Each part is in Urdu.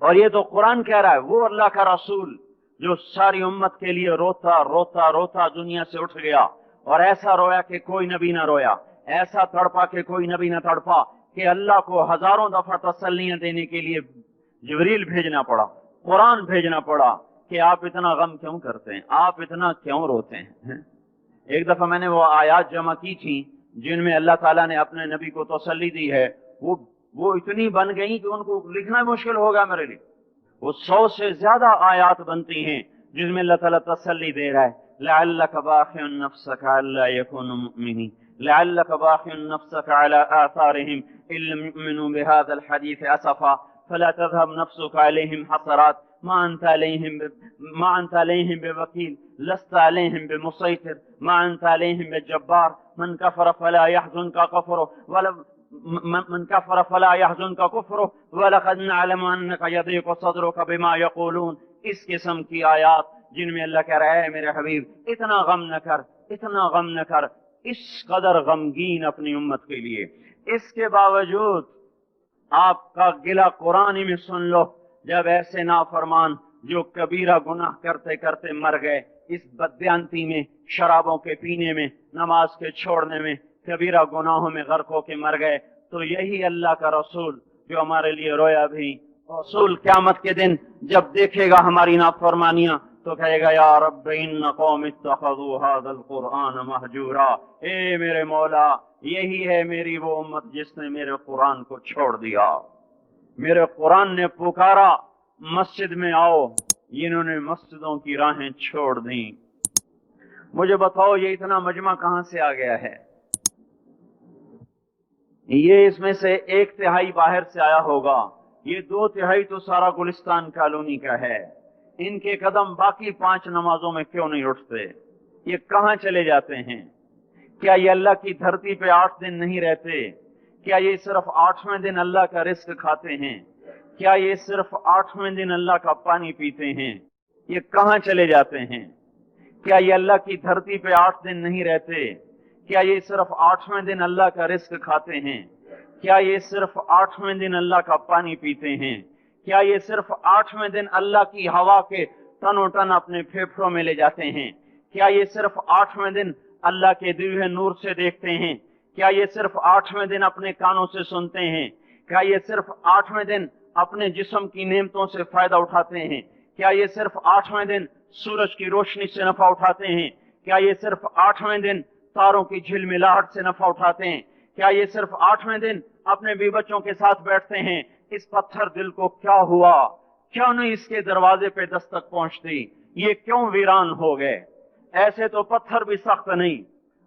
اور یہ تو قرآن کہہ رہا ہے، وہ اللہ کا رسول جو ساری امت کے لیے روتا روتا روتا دنیا سے اٹھ گیا، اور ایسا رویا کہ کوئی نبی نہ رویا، ایسا تڑپا کہ کوئی نبی نہ تڑپا، کہ اللہ کو ہزاروں دفعہ تسلیاں دینے کے لیے جبریل بھیجنا پڑا، قرآن بھیجنا پڑا کہ آپ اتنا غم کیوں کرتے ہیں، آپ اتنا کیوں روتے ہیں۔ ایک دفعہ میں نے وہ آیات جمع کی تھی جن میں اللہ تعالیٰ نے اپنے نبی کو تسلی دی ہے، وہ اتنی بن گئی کہ ان کو لکھنا مشکل ہوگا میرے لیے۔ وہ 100 سے زیادہ آیات بنتی ہیں جن میں اللہ تعالیٰ تسلی دے رہا ہے، لعلک باخع نفسک الا یکونوا مؤمنین، لعلک باخع نفسک علی آثارہم ان لم یؤمنوا بهذا الحدیث اسفا فلا تذهب نفسك عليهم حسرات ما انت عليهم بوکیل لست عليهم بمسيطر ما انت عليهم بجبار من كفر فلا يحزنك كفره ولقد نعلم انك يضيق صدرك بما يقولون۔ اس قسم کی آیات جن میں اللہ کہہ رہا ہے میرے حبیب اتنا غم نہ کر، اتنا غم نہ کر، اس قدر غمگین اپنی امت کے لیے۔ اس کے باوجود آپ کا گلہ قرآن میں سن لو، جب ایسے نافرمان جو کبیرہ گناہ کرتے کرتے مر گئے، اس بددیانتی میں، شرابوں کے پینے میں، نماز کے چھوڑنے میں، کبیرہ گناہوں میں غرق ہو کے مر گئے، تو یہی اللہ کا رسول جو ہمارے لیے رویا بھی، رسول قیامت کے دن جب دیکھے گا ہماری نافرمانیاں تو کہے گا یا رب ان قوم اتخذوا هذا القرآن مہجورا، اے میرے مولا یہی ہے میری وہ امت جس نے میرے قرآن کو چھوڑ دیا، میرے قرآن نے پکارا مسجد میں آؤ، انہوں نے مسجدوں کی راہیں چھوڑ دیں۔ مجھے بتاؤ یہ اتنا مجمع کہاں سے آ گیا ہے؟ یہ اس میں سے 1/3 باہر سے آیا ہوگا، یہ 2/3 تو سارا گلستان کالونی کا ہے۔ ان کے قدم باقی 5 نمازوں میں کیوں نہیں اٹھتے؟ یہ کہاں چلے جاتے ہیں؟ کیا یہ اللہ کی دھرتی پہ 8 دن نہیں رہتے؟ کیا یہ صرف 8ویں دن اللہ کا رزق کھاتے ہیں؟ کیا یہ صرف 8ویں دن اللہ کا پانی پیتے ہیں؟ یہ کہاں چلے جاتے ہیں؟ کیا یہ اللہ کی دھرتی پہ 8 دن نہیں رہتے؟ کیا یہ صرف 8ویں دن اللہ کا رزق کھاتے ہیں؟ کیا یہ صرف 8ویں دن اللہ کا پانی پیتے ہیں؟ کیا یہ صرف 8ویں دن اللہ کی ہوا کے تنو تن اپنے پھیپھڑوں میں لے جاتے ہیں؟ کیا یہ صرف 8ویں دن اللہ کے دیے نور سے دیکھتے ہیں؟ کیا یہ صرف 8ویں دن اپنے کانوں سے سنتے ہیں؟ کیا یہ صرف 8ویں دن اپنے جسم کی نعمتوں سے فائدہ اٹھاتے ہیں؟ کیا یہ صرف 8ویں دن سورج کی روشنی سے نفع اٹھاتے ہیں؟ کیا یہ صرف 8ویں دن تاروں کی جھلملاہٹ سے نفع اٹھاتے ہیں؟ کیا یہ صرف 8ویں دن اپنے بی بچوں کے ساتھ بیٹھتے ہیں؟ اس پتھر دل کو کیا ہوا؟ کیوں نہیں اس کے دروازے پہ دستک پہنچتی؟ یہ کیوں ویران ہو گئے؟ ایسے تو پتھر بھی سخت نہیں۔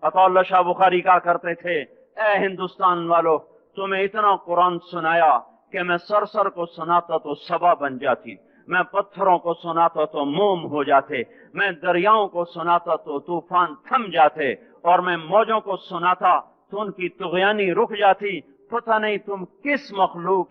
عطا اللہ شاہ بخاری کہا کرتے تھے اے ہندوستان والو، تمہیں اتنا قرآن سنایا کہ میں سر کو سناتا تو صبا بن جاتی، میں پتھروں کو سناتا تو موم ہو جاتے، میں دریاؤں کو سناتا تو طوفان تھم جاتے، اور میں موجوں کو سناتا تو ان کی طغیانی رک جاتی۔ پتہ نہیں تم کس مخلوق،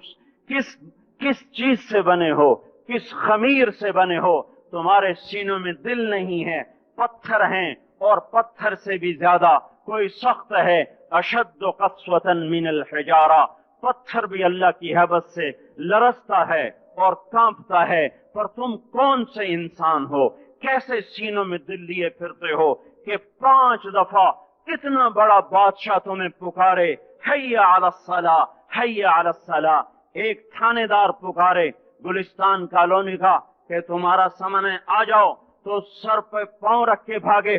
کس چیز سے بنے ہو، کس خمیر سے بنے ہو، تمہارے سینوں میں دل نہیں ہے، پتھر ہیں، اور پتھر سے بھی زیادہ کوئی سخت ہے، اشد قسوۃ من الحجارہ، پتھر بھی اللہ کی ہیبت سے لرزتا ہے اور کانپتا ہے، پر تم کون سے انسان ہو، کیسے سینوں میں دل لیے پھرتے ہو کہ 5 دفعہ اتنا بڑا بادشاہ تمہیں پکارے حی علی الصلاۃ، حی علی الصلاۃ۔ ایک تھانے دار پکارے گلستان کالونی کا کہ تمہارا سمن ہے آ جاؤ، تو سر پہ پاؤں رکھ کے بھاگے،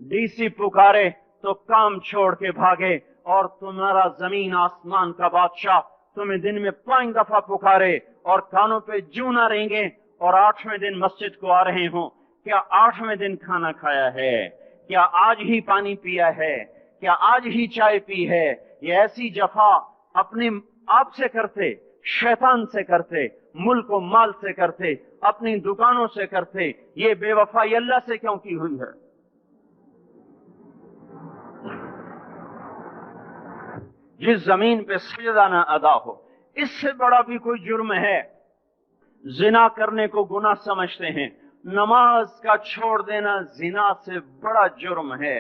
ڈی سی پکارے تو کام چھوڑ کے بھاگے، اور تمہارا زمین آسمان کا بادشاہ تمہیں دن میں 5 دفعہ پکارے اور کانوں پہ جوں نہ رہیں گے، اور 8ویں دن مسجد کو آ رہے ہوں۔ کیا 8ویں دن کھانا کھایا ہے؟ کیا آج ہی پانی پیا ہے؟ کیا آج ہی چائے پی ہے؟ یہ ایسی جفا اپنے آپ سے کرتے، شیطان سے کرتے، ملک و مال سے کرتے، اپنی دکانوں سے کرتے، یہ بے وفائی اللہ سے کیوں کی ہوئی ہے؟ جس زمین پہ سجدہ نہ ادا ہو، اس سے بڑا بھی کوئی جرم ہے؟ زنا کرنے کو گناہ سمجھتے ہیں، نماز کا چھوڑ دینا زنا سے بڑا جرم ہے۔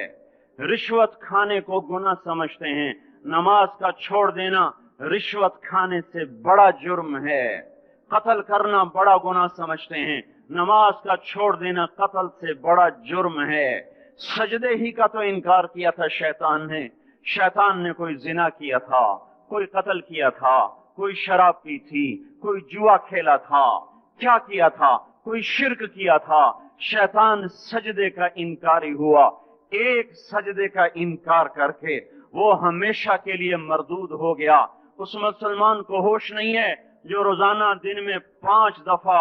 رشوت کھانے کو گناہ سمجھتے ہیں، نماز کا چھوڑ دینا رشوت کھانے سے بڑا جرم ہے۔ قتل کرنا بڑا گناہ سمجھتے ہیں، نماز کا چھوڑ دینا قتل سے بڑا جرم ہے۔ سجدے ہی کا تو انکار کیا تھا شیطان نے، شیطان نے کوئی زنا کیا تھا، کوئی قتل کیا تھا، کوئی شراب پی تھی، کوئی جوا کھیلا تھا، کیا کیا تھا؟ کوئی شرک کیا تھا۔ شیطان سجدے کا انکاری ہوا، ایک سجدے کا انکار کر کے وہ ہمیشہ کے لیے مردود ہو گیا۔ اس مسلمان کو ہوش نہیں ہے جو روزانہ دن میں 5 دفعہ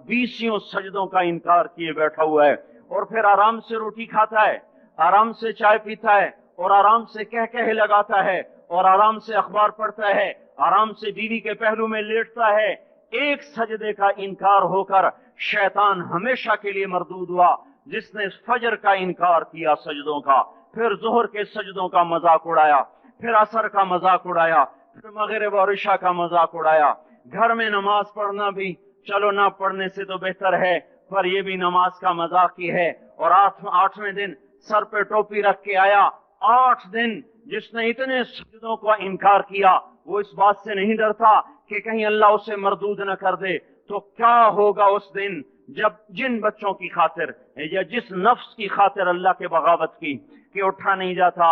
20 سجدوں کا انکار کیے بیٹھا ہوا ہے، اور پھر آرام سے روٹی کھاتا ہے، آرام سے چائے پیتا ہے، اور آرام سے کہہ لگاتا ہے، اور آرام سے اخبار پڑھتا ہے، آرام سے بیوی کے پہلو میں لیٹتا ہے۔ ایک سجدے کا انکار ہو کر شیطان ہمیشہ کے لیے مردود ہوا۔ جس نے فجر کا انکار کیا سجدوں کا، پھر ظہر کے سجدوں کا مذاق اڑایا، پھر عصر کا مذاق اڑایا، پھر مغرب اور عشاء کا مذاق اڑایا۔ گھر میں نماز پڑھنا بھی چلو نہ پڑھنے سے تو بہتر ہے، پر یہ بھی نماز کا مذاق ہی ہے۔ اور 8ویں دن سر پہ ٹوپی رکھ کے آیا۔ 8 دن جس نے اتنے سجدوں کا انکار کیا، وہ اس بات سے نہیں ڈرتا کہ کہیں اللہ اسے مردود نہ کر دے، تو کیا ہوگا اس دن جب جن بچوں کی خاطر یا جس نفس کی خاطر اللہ کے بغاوت کی کہ اٹھا نہیں جاتا،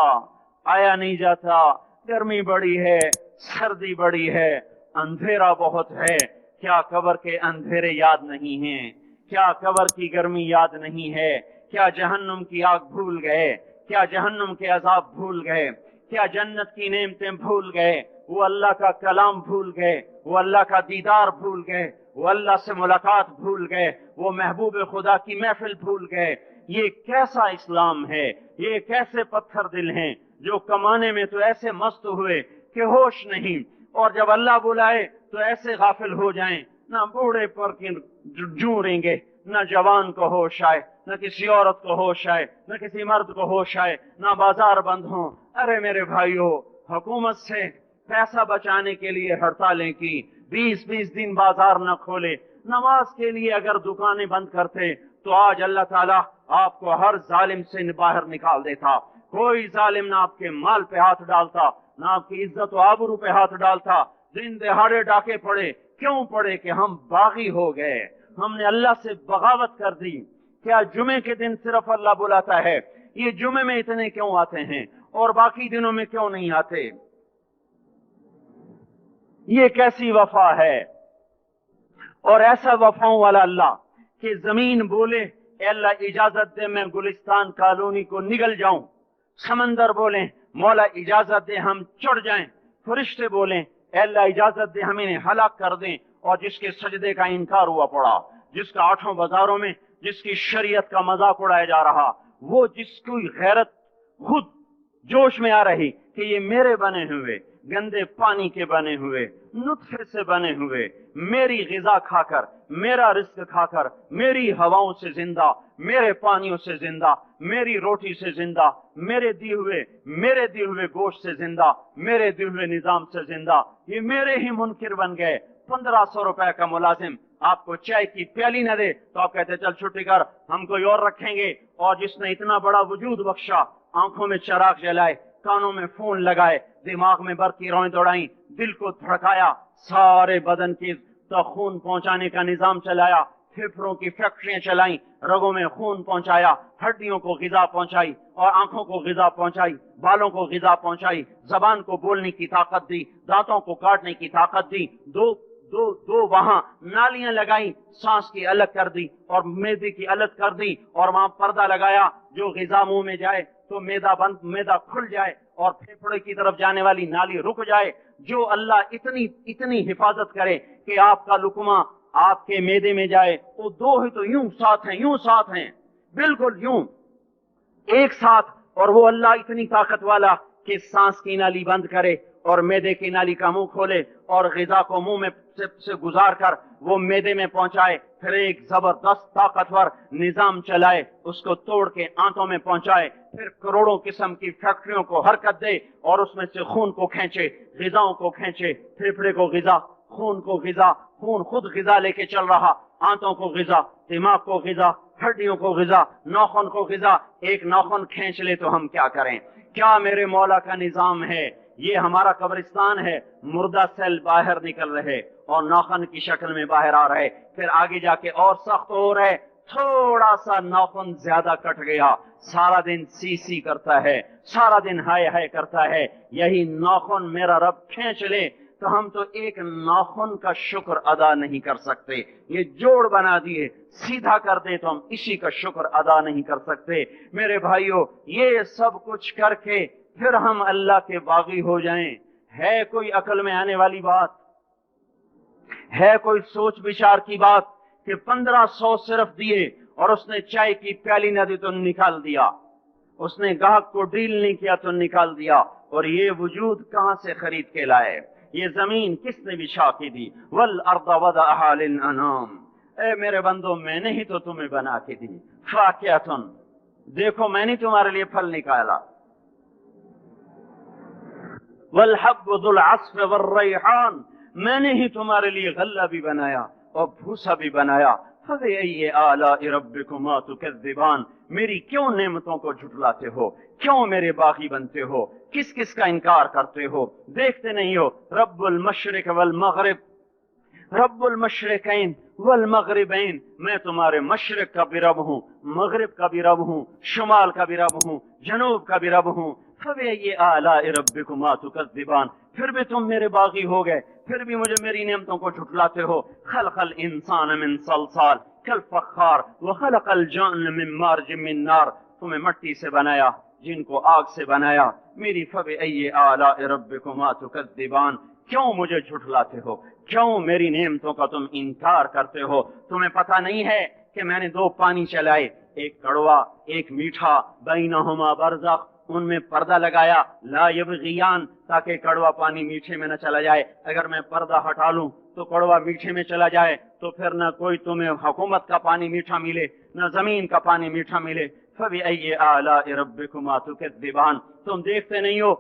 آیا نہیں جاتا، گرمی بڑی ہے، سردی بڑی ہے، اندھیرا بہت ہے، کیا قبر کے اندھیرے یاد نہیں ہیں؟ کیا قبر کی گرمی یاد نہیں ہے؟ کیا جہنم کی آگ بھول گئے؟ کیا جہنم کے عذاب بھول گئے؟ کیا جنت کی نعمتیں بھول گئے؟ وہ اللہ کا کلام بھول گئے؟ وہ اللہ کا دیدار بھول گئے؟ وہ اللہ سے ملاقات بھول گئے؟ وہ محبوب خدا کی محفل بھول گئے؟ یہ کیسا اسلام ہے؟ یہ کیسے پتھر دل ہیں جو کمانے میں تو ایسے مست ہوئے کہ ہوش نہیں، اور جب اللہ بلائے تو ایسے غافل ہو جائیں، نہ بوڑھے پر جوریں گے، نہ جوان کو ہوش آئے، نہ کسی عورت کو ہوش آئے، نہ کسی مرد کو ہوش آئے، نہ بازار بند ہوں۔ ارے میرے بھائیو، حکومت سے پیسہ بچانے کے لیے ہڑتالیں کی، 20 دن بازار نہ کھولے، نماز کے لیے اگر دکانیں بند کرتے تو آج اللہ تعالیٰ آپ کو ہر ظالم سے باہر نکال دیتا۔ کوئی ظالم نہ آپ کے مال پہ ہاتھ ڈالتا، نہ آپ کی عزت و آبرو پہ ہاتھ ڈالتا۔ دن دہاڑے ڈاکے پڑے، کیوں پڑے؟ کہ ہم باغی ہو گئے، ہم نے اللہ سے بغاوت کر دی۔ کیا جمعے کے دن صرف اللہ بلاتا ہے؟ یہ جمعے میں اتنے کیوں آتے ہیں اور باقی دنوں میں کیوں نہیں آتے؟ یہ کیسی وفا ہے؟ اور ایسا وفاؤں والا اللہ کہ زمین بولے اے اللہ اجازت دے میں گلستان کالونی کو نگل جاؤں، سمندر بولیں مولا اجازت دے ہم چڑھ جائیں، فرشتے بولیں اے اللہ اجازت دے ہم انہیں ہلاک کر دیں، اور جس کے سجدے کا انکار ہوا پڑا، جس کا 8 بازاروں میں جس کی شریعت کا مذاق اڑایا جا رہا، وہ جس کی غیرت خود جوش میں آ رہی کہ یہ میرے بنے ہوئے گندے پانی کے بنے ہوئے نطفے سے بنے ہوئے میری غذا کھا کر، میرا رزق کھا کر، میری ہواؤں سے زندہ، میرے پانیوں سے زندہ، میری روٹی سے زندہ، میرے دیے ہوئے گوشت سے زندہ، میرے دیے ہوئے نظام سے زندہ، یہ میرے ہی منکر بن گئے۔ 1500 روپے کا ملازم آپ کو چائے کی پیالی نہ دے تو آپ کہتے چل چھٹی کر، ہم کوئی اور رکھیں گے۔ اور جس نے اتنا بڑا وجود بخشا، آنکھوں میں چراغ جلائے، کانوں میں فون لگائے، دماغ میں برقی روئیں دوڑائیں، دل کو دھڑکایا، سارے بدن کی خون پہنچانے کا نظام چلایا، پھیپھڑوں کی فیکٹریاں چلائیں، رگوں میں خون پہنچایا، ہڈیوں کو غذا پہنچائی، اور آنکھوں کو غذا پہنچائی، بالوں کو غذا پہنچائی، زبان کو بولنے کی طاقت دی، دانتوں کو کاٹنے کی طاقت دی، دو وہاں نالیاں لگائیں، سانس کی الگ کر دی اور معدے کی الگ کر دی، اور وہاں پردہ لگایا جو غذا منہ میں جائے تو معدہ کھل جائے اور پھیپھڑے کی طرف جانے والی نالی رک جائے۔ جو اللہ اتنی حفاظت کرے کہ آپ کا لقمہ آپ کے معدے میں جائے، وہ دو ہی تو یوں ساتھ ہیں بالکل یوں ایک ساتھ، اور وہ اللہ اتنی طاقت والا کہ سانس کی نالی بند کرے اور معدے کی نالی کا منہ کھولے اور غذا کو منہ میں سے گزار کر وہ معدے میں پہنچائے، پھر ایک زبردست طاقتور نظام چلائے، اس کو توڑ کے آنتوں میں پہنچائے، پھر کروڑوں قسم کی فیکٹریوں کو حرکت دے اور اس میں سے خون کو کھینچے، غذاؤں کو کھینچے، پھیپھڑے کو غذا، خون کو غذا، خون خود غذا لے کے چل رہا، آنتوں کو غذا، دماغ کو غذا، ہڈیوں کو غذا، ناخن کو غذا۔ ایک ناخن کھینچ لے تو ہم کیا کریں؟ کیا میرے مولا کا نظام ہے؟ یہ ہمارا قبرستان ہے، مردہ سیل باہر نکل رہے اور ناخن کی شکل میں باہر آ رہے، پھر آگے جا کے اور سخت ہو رہے، تھوڑا سا ناخن زیادہ کٹ گیا، سارا دن سی سی کرتا ہے، سارا دن ہائے ہائے کرتا ہے، یہی ناخن میرا رب کھینچ لے تو ہم تو ایک ناخن کا شکر ادا نہیں کر سکتے، یہ جوڑ بنا دیے سیدھا کر دے تو ہم اسی کا شکر ادا نہیں کر سکتے۔ میرے بھائیو، یہ سب کچھ کر کے پھر ہم اللہ کے باغی ہو جائیں، ہے کوئی عقل میں آنے والی بات؟ ہے کوئی سوچ بچار کی بات کہ 1500 صرف دیے اور اس نے چائے کی پیالی نہ دی تو نکال دیا، اس نے گاہک کو ڈیل نہیں کیا تو نکال دیا، اور یہ وجود کہاں سے خرید کے لائے؟ یہ زمین کس نے بچھا کے دی؟ والارض وضعها للانام، اے میرے بندو میں نے ہی تو تمہیں بنا کے دی، فاکہۃ، دیکھو میں نے تمہارے لیے پھل نکالا، والحب ذو العصف والریحان، میں نے ہی تمہارے لیے غلہ بھی بنایا اور بھوسا بھی بنایا، فبأي آلاء ربكما تكذبان، میری کیوں نعمتوں کو جھٹلاتے ہو؟ کیوں میرے باغی بنتے ہو؟ کس کس کا انکار کرتے ہو؟ دیکھتے نہیں ہو رب المشرق والمغرب، رب المشرقین والمغربین، میں تمہارے مشرق کا بھی رب ہوں، مغرب کا بھی رب ہوں، شمال کا بھی رب ہوں، جنوب کا بھی رب ہوں، فبأي آلاء ربكما تكذبان، پھر بھی تم میرے باغی ہو گئے، پھر بھی مجھے میری نعمتوں کو جھٹلاتے ہو۔ خلق الانسان من صلصال کالفخار وخلق الجن من مارج من نار، تمہیں مٹی سے بنایا، جن کو آگ سے بنایا، میری فبأي آلاء ربكما تكذبان، کیوں مجھے جھٹلاتے ہو؟ کیوں میری نعمتوں کا تم انکار کرتے ہو؟ تمہیں پتہ نہیں ہے کہ میں نے دو پانی چلائے، ایک کڑوا ایک میٹھا، بینہما برزخ، ان میں پردہ لگایا، لا یبغیان، تاکہ کڑوا پانی میٹھے میں نہ چلا جائے، اگر میں پردہ ہٹا لوں تو کڑوا میٹھے میں چلا جائے تو پھر نہ کوئی تمہیں حکومت کا پانی میٹھا ملے نہ زمین کا پانی میٹھا ملے۔ فبأي آلاء ربكما تكذبان، تم دیکھتے نہیں ہو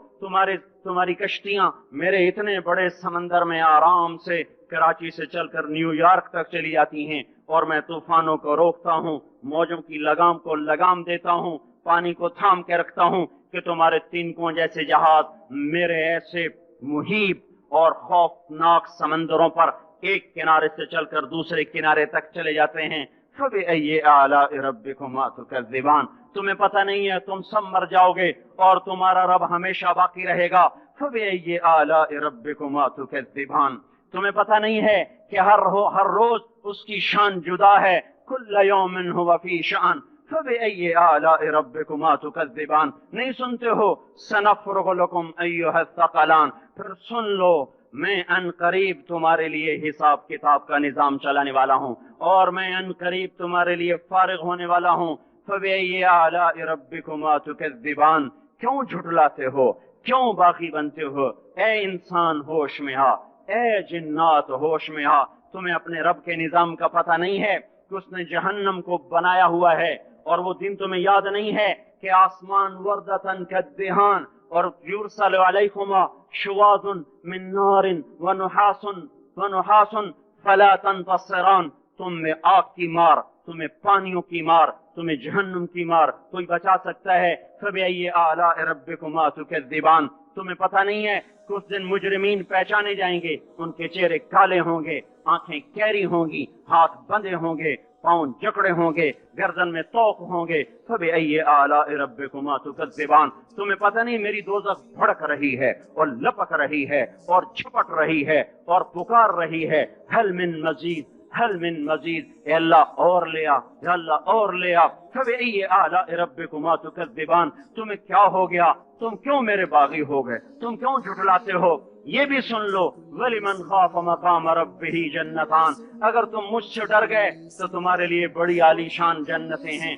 تمہاری کشتیاں میرے اتنے بڑے سمندر میں آرام سے کراچی سے چل کر نیو یارک تک چلی جاتی ہیں، اور میں طوفانوں کو روکتا ہوں، موجوں کی لگام کو لگام دیتا ہوں، پانی کو تھام کے رکھتا ہوں کہ تمہارے تینکوں جیسے جہاز میرے ایسے محیب اور خوفناک سمندروں پر ایک کنارے سے چل کر دوسرے کنارے تک چلے جاتے ہیں۔ فبأي آلاء ربكما تكذبان، تمہیں پتہ نہیں ہے تم سب مر جاؤ گے اور تمہارا رب ہمیشہ باقی رہے گا۔ فبأي آلاء ربكما تكذبان، تمہیں پتہ نہیں ہے کہ ہر روز اس کی شان جدا ہے، كل يوم هو في شأن، فبأي آلاء ربكما تكذبان، نہیں سنتے ہو سنفرغ لكم أيها الثقلان، پھر سن لو میں ان قریب تمہارے لیے حساب کتاب کا نظام چلانے والا ہوں، اور میں ان قریب تمہارے لیے فارغ ہونے والا ہوں۔ فبأي آلاء ربكما تكذبان، کیوں جھٹلاتے ہو؟ کیوں باقی بنتے ہو؟ اے انسان ہوش میں آ، اے جنات ہوش میں آ، تمہیں اپنے رب کے نظام کا پتہ نہیں ہے کہ اس نے جہنم کو بنایا ہوا ہے، اور وہ دن تمہیں یاد نہیں ہے کہ آسمان وردتن کالدہان، اور یرسل علیکما شواظ من نار ونحاس فلا تنتصران، تم میں آگ کی مار، تمہیں پانیوں کی مار، تمہیں جہنم کی مار کوئی بچا سکتا ہے؟ فبأي آلاء ربكما تكذبان، تمہیں پتہ نہیں ہے کہ اس دن مجرمین پہچانے جائیں گے، ان کے چہرے کالے ہوں گے، آنکھیں کیری ہوں گی، ہاتھ بندھے ہوں گے، پاؤں جکڑے ہوں گے، گردن میں توق ہوں گے۔ فبأي آلاء ربكما تكذبان، تمہیں پتہ نہیں میری دوزخ بھڑک رہی ہے اور لپک رہی ہے اور چھپٹ رہی ہے اور پکار رہی ہے، هل من مزید، هل من مزید، اے اللہ اور لے آ، یا اللہ اور لے آ۔ فبأي آلاء ربكما تكذبان، تمہیں کیا ہو گیا؟ تم کیوں میرے باغی ہو گئے؟ تم کیوں جھٹلاتے ہو؟ یہ بھی سن لو وَلِمَنْ خَافَ مَقَامَ رَبِّهِ جَنَّتَانِ، اگر تم مجھ سے ڈر گئے تو تمہارے لیے بڑی عالی شان جنتیں ہیں،